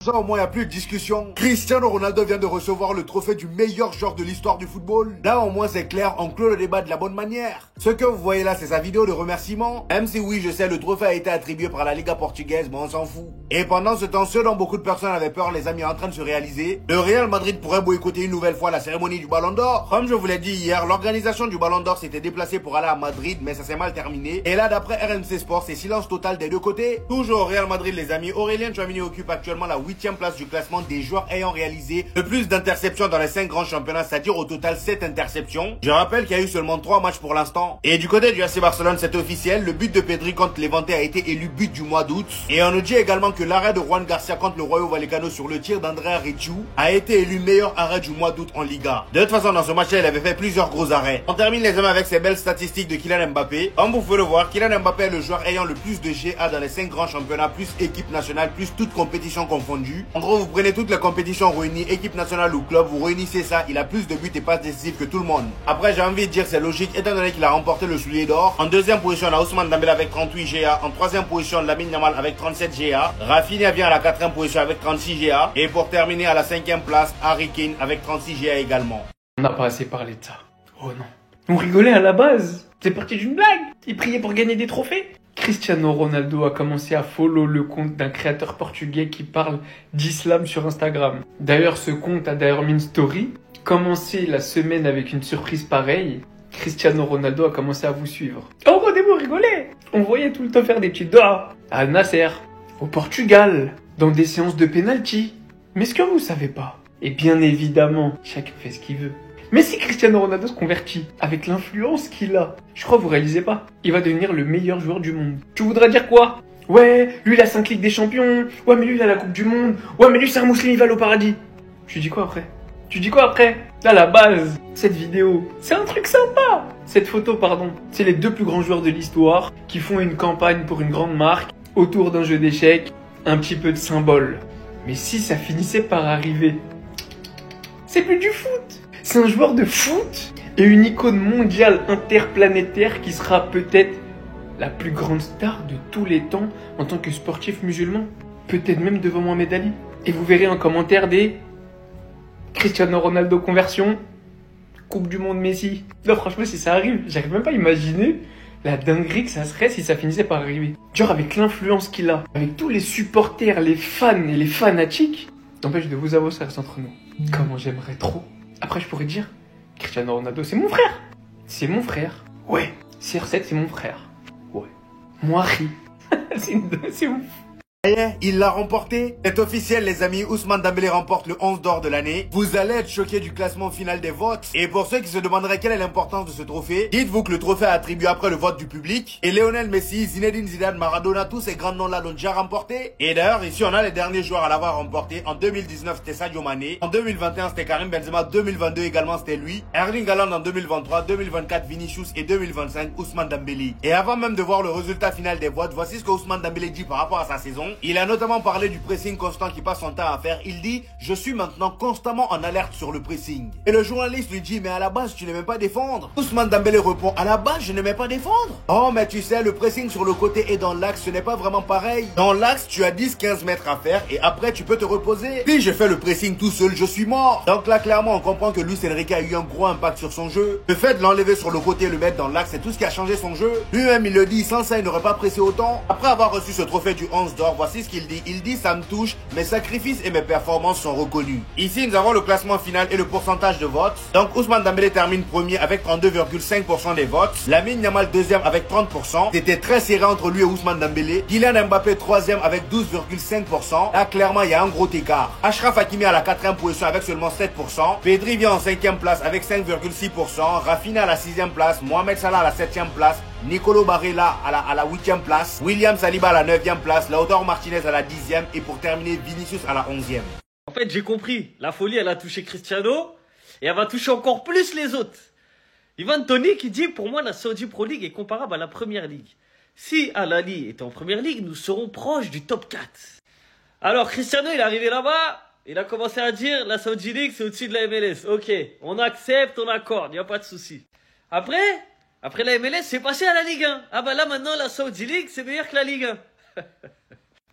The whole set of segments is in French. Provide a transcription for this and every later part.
Ça au moins il n'y a plus de discussion. Cristiano Ronaldo vient de recevoir le trophée du meilleur joueur de l'histoire du football. Là au moins c'est clair, on clôt le débat de la bonne manière. Ce que vous voyez là c'est sa vidéo de remerciement. Même si oui je sais le trophée a été attribué par la Liga portugaise, mais on s'en fout. Et pendant ce temps, ce dont beaucoup de personnes avaient peur, les amis, est en train de se réaliser. Le Real Madrid pourrait boycotter une nouvelle fois la cérémonie du Ballon d'Or. Comme je vous l'ai dit hier, l'organisation du Ballon d'Or s'était déplacée pour aller à Madrid, mais ça s'est mal terminé. Et là d'après RMC Sport, c'est silence total des deux côtés. Toujours au Real Madrid les amis, Aurélien Tchouameni occupe actuellement la 8e place du classement des joueurs ayant réalisé le plus d'interceptions dans les 5 grands championnats, c'est-à-dire au total 7 interceptions. Je rappelle qu'il y a eu seulement 3 matchs pour l'instant. Et du côté du AC Barcelone, c'est officiel, le but de Pedri contre Levante a été élu but du mois d'août. Et on nous dit également que l'arrêt de Juan Garcia contre le Rayo Vallecano sur le tir d'Andrea Ricciu a été élu meilleur arrêt du mois d'août en Liga. De toute façon, dans ce match-là, il avait fait plusieurs gros arrêts. On termine les amis avec ces belles statistiques de Kylian Mbappé. Comme vous pouvez le voir, Kylian Mbappé est le joueur ayant le plus de GA dans les 5 grands championnats, plus équipe nationale, plus toutes compétitions confondues. En gros, vous prenez toutes les compétitions réunies, équipe nationale ou club, vous réunissez ça, il a plus de buts et passes décisives que tout le monde. Après, j'ai envie de dire c'est logique, étant donné qu'il a remporté le soulier d'or. En deuxième position, on a Ousmane Dembélé avec 38 GA. En troisième position, Lamine Yamal avec 37 GA. Rafinha vient à la 4e position avec 36 GA. Et pour terminer à la 5e place, Harry Kane avec 36 GA également. On n'a pas assez parlé de ça. Oh non. On rigolait à la base. C'est parti d'une blague. Il priait pour gagner des trophées. Cristiano Ronaldo a commencé à follow le compte d'un créateur portugais qui parle d'islam sur Instagram. D'ailleurs, ce compte a d'ailleurs mis une story. Commencez la semaine avec une surprise pareille. Cristiano Ronaldo a commencé à vous suivre. Oh, regardez-vous, rigolez. On voyait tout le temps faire des petits doigts à Al Nasser, au Portugal, dans des séances de penalty. Mais ce que vous savez pas, et bien évidemment, chacun fait ce qu'il veut. Mais si Cristiano Ronaldo se convertit avec l'influence qu'il a, je crois que vous réalisez pas, il va devenir le meilleur joueur du monde. Tu voudrais dire quoi? Ouais, lui il a 5 Ligues des Champions. Ouais, mais lui il a la Coupe du Monde. Ouais, mais lui c'est un musulman, il va aller au paradis. Tu dis quoi après? Tu dis quoi après? Là, la base, cette vidéo, c'est un truc sympa. Cette photo, pardon, c'est les 2 plus grands joueurs de l'histoire qui font une campagne pour une grande marque autour d'un jeu d'échecs, un petit peu de symbole. Mais si ça finissait par arriver, c'est plus du foot. C'est un joueur de foot et une icône mondiale interplanétaire qui sera peut-être la plus grande star de tous les temps en tant que sportif musulman. Peut-être même devant Mohamed Ali. Et vous verrez en commentaire des Cristiano Ronaldo conversion, Coupe du Monde Messi. Là franchement si ça arrive, j'arrive même pas à imaginer la dinguerie que ça serait si ça finissait par arriver. Genre avec l'influence qu'il a, avec tous les supporters, les fans et les fanatiques. N'empêche de vous avouer, ça reste entre nous. Comment j'aimerais trop. Après je pourrais dire, Cristiano Ronaldo c'est mon frère. C'est mon frère. Ouais. CR7 c'est mon frère. Ouais. Moi Ri. c'est ouf. Il l'a remporté. C'est officiel les amis, Ousmane Dembélé remporte le 11 d'or de l'année. Vous allez être choqués du classement final des votes. Et pour ceux qui se demanderaient quelle est l'importance de ce trophée, dites-vous que le trophée est attribué après le vote du public. Et Lionel Messi, Zinedine Zidane, Maradona, tous ces grands noms-là l'ont déjà remporté. Et d'ailleurs, ici on a les derniers joueurs à l'avoir remporté. En 2019 c'était Sadio Mané. En 2021 c'était Karim Benzema. 2022 également c'était lui. Erling Haaland en 2023, 2024 Vinicius et 2025 Ousmane Dembélé. Et avant même de voir le résultat final des votes, voici ce que Ousmane Dembélé dit par rapport à sa saison. Il a notamment parlé du pressing constant qui passe son temps à faire. Il dit « Je suis maintenant constamment en alerte sur le pressing ». Et le journaliste lui dit « Mais à la base, tu n'aimais pas défendre ». Ousmane Dembélé répond « À la base, je n'aimais pas défendre ». « Oh, mais tu sais, le pressing sur le côté et dans l'axe, ce n'est pas vraiment pareil. Dans l'axe, tu as 10-15 mètres à faire et après, tu peux te reposer. Si je fais le pressing tout seul, je suis mort. » Donc là, clairement, on comprend que Luis Enrique a eu un gros impact sur son jeu. Le fait de l'enlever sur le côté et le mettre dans l'axe, c'est tout ce qui a changé son jeu. Lui-même, il le dit, sans ça, il n'aurait pas pressé autant. Après avoir reçu ce trophée du 11 d'or, voici ce qu'il dit. Il dit ça me touche, mes sacrifices et mes performances sont reconnus. Ici nous avons le classement final et le pourcentage de votes. Donc Ousmane Dembélé termine premier avec 32,5% des votes. Lamine Yamal deuxième avec 30%. C'était très serré entre lui et Ousmane Dembélé. Kylian Mbappé troisième avec 12,5%. Là clairement il y a un gros écart. Achraf Hakimi à la 4e position avec seulement 7%. Pedri vient en 5e place avec 5,6%. Rafinha à la 6e place. Mohamed Salah à la 7e place. Nicolo Barella à la 8e place, William Saliba à la 9e place, Lautaro Martinez à la 10e et pour terminer Vinicius à la 11e. En fait j'ai compris, la folie elle a touché Cristiano et elle va toucher encore plus les autres. Ivan Toney qui dit pour moi la Saudi Pro League est comparable à la Première Ligue. Si Al Ahly est en Première Ligue, nous serons proches du top 4. Alors Cristiano il est arrivé là-bas, il a commencé à dire la Saudi League c'est au-dessus de la MLS. Ok, on accepte, on accorde, il n'y a pas de souci. Après la MLS, c'est passé à la Ligue 1. Ah bah là maintenant la Saudi League c'est meilleur que la Ligue 1.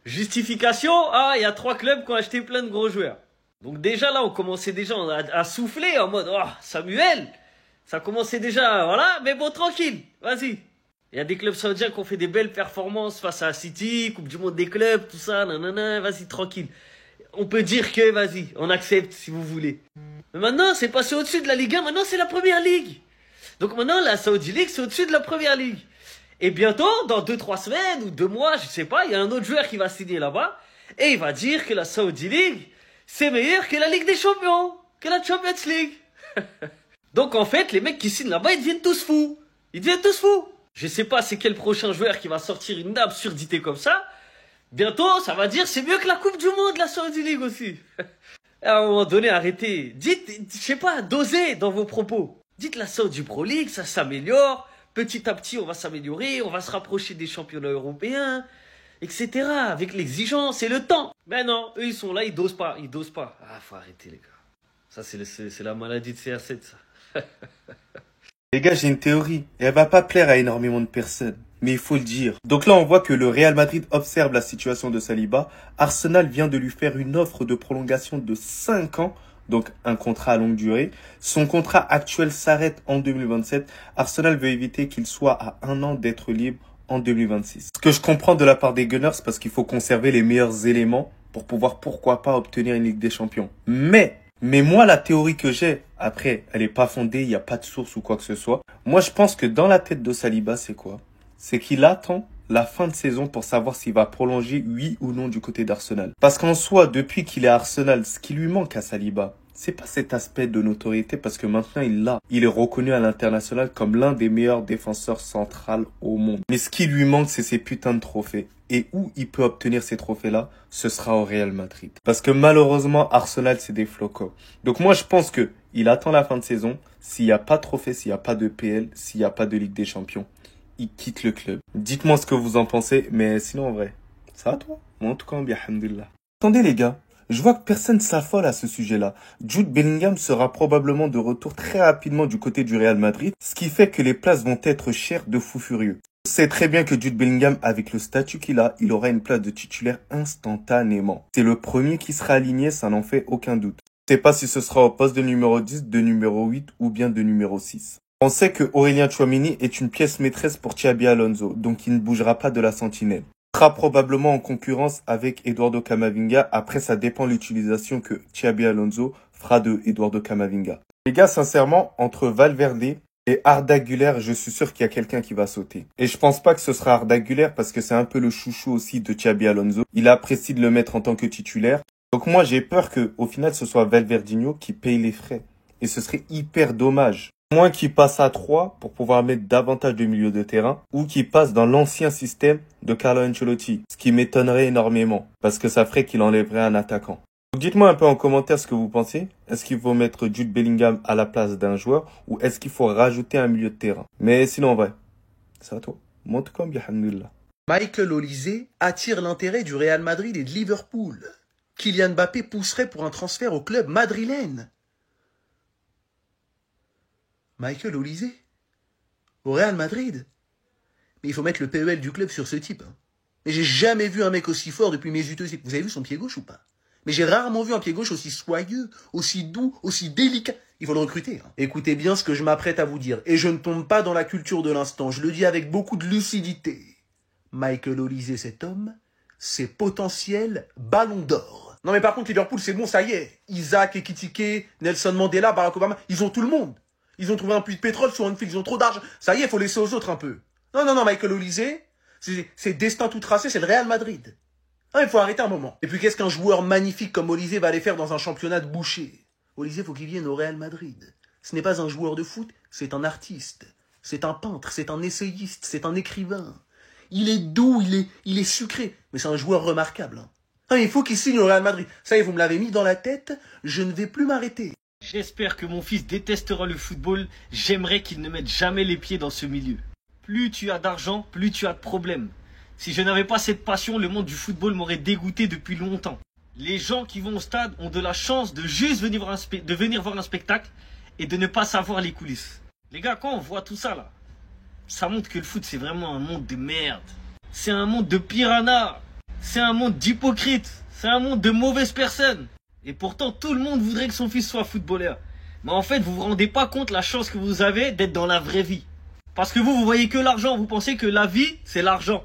Justification, ah, il y a 3 clubs qui ont acheté plein de gros joueurs. Donc déjà là, on commençait déjà à souffler en mode, oh, Samuel, ça commençait déjà, voilà, mais bon, tranquille, vas-y. Il y a des clubs saoudiens qui ont fait des belles performances face à City, Coupe du Monde des clubs, tout ça, nanana, vas-y, tranquille. On peut dire que, vas-y, on accepte si vous voulez. Mais maintenant, c'est passé au-dessus de la Ligue 1, maintenant c'est la Première Ligue. Donc maintenant, la Saudi League, c'est au-dessus de la Première Ligue. Et bientôt, dans 2-3 semaines ou 2 mois, je sais pas, il y a un autre joueur qui va signer là-bas, et il va dire que la Saudi League, c'est meilleur que la Ligue des Champions, que la Champions League. Donc en fait, les mecs qui signent là-bas, ils deviennent tous fous. Ils deviennent tous fous. Je sais pas c'est quel prochain joueur qui va sortir une absurdité comme ça. Bientôt, ça va dire c'est mieux que la Coupe du Monde, la Saudi League aussi. À un moment donné, arrêtez. Dites, je sais pas, dosez dans vos propos. Dites la Saudi Pro League, ça s'améliore. Petit à petit, on va s'améliorer, on va se rapprocher des championnats européens, etc. Avec l'exigence et le temps. Mais non, eux, ils sont là, ils dosent pas, ils dosent pas. Ah, faut arrêter, les gars. Ça, c'est la maladie de CR7, ça. Les gars, j'ai une théorie. Et elle va pas plaire à énormément de personnes. Mais il faut le dire. Donc là, on voit que le Real Madrid observe la situation de Saliba. Arsenal vient de lui faire une offre de prolongation de 5 ans. Donc un contrat à longue durée. Son contrat actuel s'arrête en 2027. Arsenal veut éviter qu'il soit à 1 an d'être libre en 2026. Ce que je comprends de la part des Gunners, parce qu'il faut conserver les meilleurs éléments pour pouvoir, pourquoi pas, obtenir une Ligue des Champions. Mais moi, la théorie que j'ai, après, elle est pas fondée, il n'y a pas de source ou quoi que ce soit. Moi, je pense que dans la tête de Saliba, c'est quoi? C'est qu'il attend la fin de saison pour savoir s'il va prolonger, oui ou non, du côté d'Arsenal. Parce qu'en soi, depuis qu'il est à Arsenal, ce qui lui manque à Saliba, c'est pas cet aspect de notoriété, parce que maintenant il l'a. Il est reconnu à l'international comme l'un des meilleurs défenseurs centrales au monde. Mais ce qui lui manque, c'est ces putains de trophées. Et où il peut obtenir ces trophées-là, ce sera au Real Madrid. Parce que malheureusement, Arsenal, c'est des flocos. Donc moi, je pense que il attend la fin de saison. S'il n'y a pas de trophée, s'il n'y a pas de PL, s'il n'y a pas de Ligue des Champions, il quitte le club. Dites-moi ce que vous en pensez, mais sinon, en vrai, ça va toi? Moi, en tout cas, bien, alhamdoulilah. Attendez les gars, je vois que personne s'affole à ce sujet-là. Jude Bellingham sera probablement de retour très rapidement du côté du Real Madrid, ce qui fait que les places vont être chères de fou furieux. On sait très bien que Jude Bellingham, avec le statut qu'il a, il aura une place de titulaire instantanément. C'est le premier qui sera aligné, ça n'en fait aucun doute. Je ne sais pas si ce sera au poste de numéro 10, de numéro 8 ou bien de numéro 6. On sait que Aurélien Tchouaméni est une pièce maîtresse pour Xabi Alonso, donc il ne bougera pas de la sentinelle. Il sera probablement en concurrence avec Eduardo Camavinga. Après, ça dépend de l'utilisation que Xabi Alonso fera de Eduardo Camavinga. Les gars, sincèrement, entre Valverde et Arda Güler, je suis sûr qu'il y a quelqu'un qui va sauter. Et je pense pas que ce sera Arda Güler parce que c'est un peu le chouchou aussi de Xabi Alonso. Il apprécie de le mettre en tant que titulaire. Donc moi, j'ai peur que au final, ce soit Valverdinho qui paye les frais. Et ce serait hyper dommage. Moins qu'il passe à 3 pour pouvoir mettre davantage de milieu de terrain ou qu'il passe dans l'ancien système de Carlo Ancelotti. Ce qui m'étonnerait énormément parce que ça ferait qu'il enlèverait un attaquant. Donc dites-moi un peu en commentaire ce que vous pensez. Est-ce qu'il faut mettre Jude Bellingham à la place d'un joueur ou est-ce qu'il faut rajouter un milieu de terrain? Mais sinon, en vrai, c'est à toi. Moi, en tout cas, bien, alhamdoulilah. Michael Olise attire l'intérêt du Real Madrid et de Liverpool. Kylian Mbappé pousserait pour un transfert au club madrilène. Michael Olise au Real Madrid. Mais il faut mettre le PEL du club sur ce type. Hein. Mais j'ai jamais vu un mec aussi fort depuis mes U2. Vous avez vu son pied gauche ou pas? Mais j'ai rarement vu un pied gauche aussi soyeux, aussi doux, aussi délicat. Il faut le recruter. Hein. Écoutez bien ce que je m'apprête à vous dire. Et je ne tombe pas dans la culture de l'instant. Je le dis avec beaucoup de lucidité. Michael Olise, cet homme, c'est potentiel ballon d'or. Non mais par contre, Liverpool, c'est bon, ça y est. Isaac, Ekitike, Nelson Mandela, Barack Obama, ils ont tout le monde. Ils ont trouvé un puits de pétrole sur Anfield, ils ont trop d'argent. Ça y est, il faut laisser aux autres un peu. Non, Michael Olise, c'est destin tout tracé, c'est le Real Madrid. Ah, il faut arrêter un moment. Et puis qu'est-ce qu'un joueur magnifique comme Olise va aller faire dans un championnat de boucher? Olise, faut qu'il vienne au Real Madrid. Ce n'est pas un joueur de foot, c'est un artiste. C'est un peintre, c'est un essayiste, c'est un écrivain. Il est doux, il est sucré, mais c'est un joueur remarquable. Hein. Ah, il faut qu'il signe au Real Madrid. Ça y est, vous me l'avez mis dans la tête, je ne vais plus m'arrêter. J'espère que mon fils détestera le football. J'aimerais qu'il ne mette jamais les pieds dans ce milieu. Plus tu as d'argent, plus tu as de problèmes. Si je n'avais pas cette passion, le monde du football m'aurait dégoûté depuis longtemps. Les gens qui vont au stade ont de la chance de juste venir voir un spectacle et de ne pas savoir les coulisses. Les gars, quand on voit tout ça là, ça montre que le foot c'est vraiment un monde de merde. C'est un monde de piranhas. c'est un monde d'hypocrites. C'est un monde de mauvaises personnes. Et pourtant, tout le monde voudrait que son fils soit footballeur. Mais en fait, vous vous rendez pas compte la chance que vous avez d'être dans la vraie vie. Parce que vous voyez que l'argent. Vous pensez que la vie, c'est l'argent.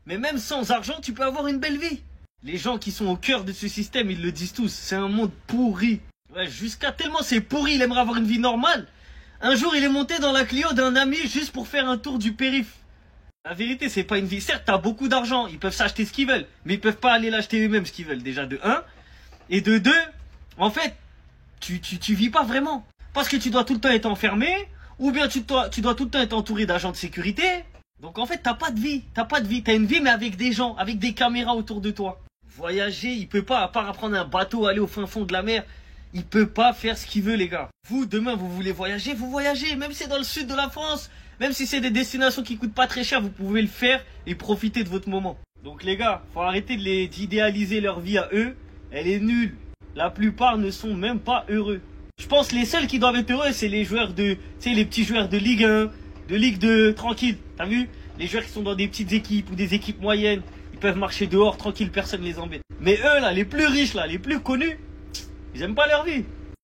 Mais même sans argent, tu peux avoir une belle vie. Les gens qui sont au cœur de ce système, ils le disent tous. C'est un monde pourri. Ouais, jusqu'à tellement c'est pourri, il aimerait avoir une vie normale. Un jour, il est monté dans la Clio d'un ami juste pour faire un tour du périph'. La vérité, c'est pas une vie. Certes, t'as beaucoup d'argent, ils peuvent s'acheter ce qu'ils veulent. Mais ils peuvent pas aller l'acheter eux-mêmes ce qu'ils veulent, déjà, de 1. Et de 2, en fait, tu vis pas vraiment. Parce que tu dois tout le temps être enfermé, ou bien tu dois tout le temps être entouré d'agents de sécurité. Donc en fait, t'as pas de vie. T'as une vie, mais avec des gens, avec des caméras autour de toi. Voyager, il peut pas, à part apprendre un bateau, aller au fin fond de la mer. Il peut pas faire ce qu'il veut, les gars. Vous, demain, vous voulez voyager, vous voyagez. Même si c'est dans le sud de la France, même si c'est des destinations qui coûtent pas très cher, vous pouvez le faire et profiter de votre moment. Donc les gars, faut arrêter d'idéaliser leur vie à eux. Elle est nulle. La plupart ne sont même pas heureux. Je pense que les seuls qui doivent être heureux, c'est les joueurs de... Tu sais, les petits joueurs de Ligue 1, de Ligue 2, tranquille. T'as vu? Les joueurs qui sont dans des petites équipes ou des équipes moyennes. Ils peuvent marcher dehors, tranquille, personne les embête. Mais eux, là, les plus riches, là, les plus connus, ils aiment pas leur vie.